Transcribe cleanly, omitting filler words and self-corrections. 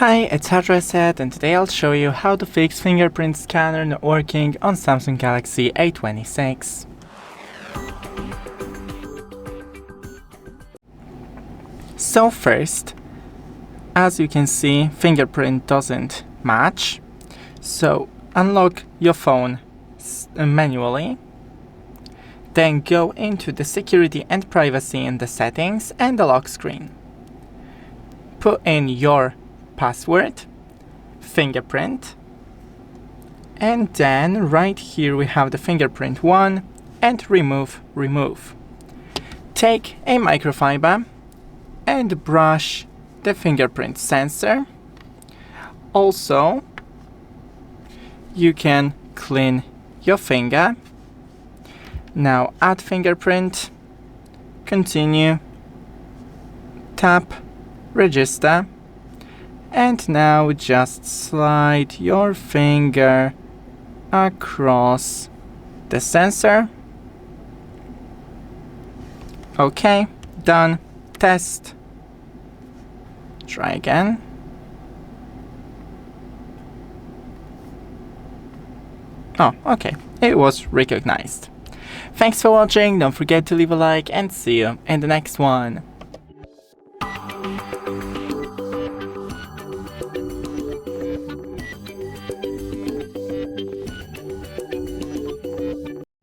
Hi, it's HardReset, and today I'll show you how to fix fingerprint scanner not working on Samsung Galaxy A26. So first, as you can see, fingerprint doesn't match. So unlock your phone manually. Then go into the security and privacy in the settings and the lock screen. Put in your password, fingerprint, and then right here we have the fingerprint one and remove. Take a microfiber and brush the fingerprint sensor. Also, you can clean your finger. Now add fingerprint, continue, tap, register, and now just slide your finger across the sensor. Okay, done. Test. Try again. Oh, okay, it was recognized. Thanks for watching, don't forget to leave a like and see you in the next one.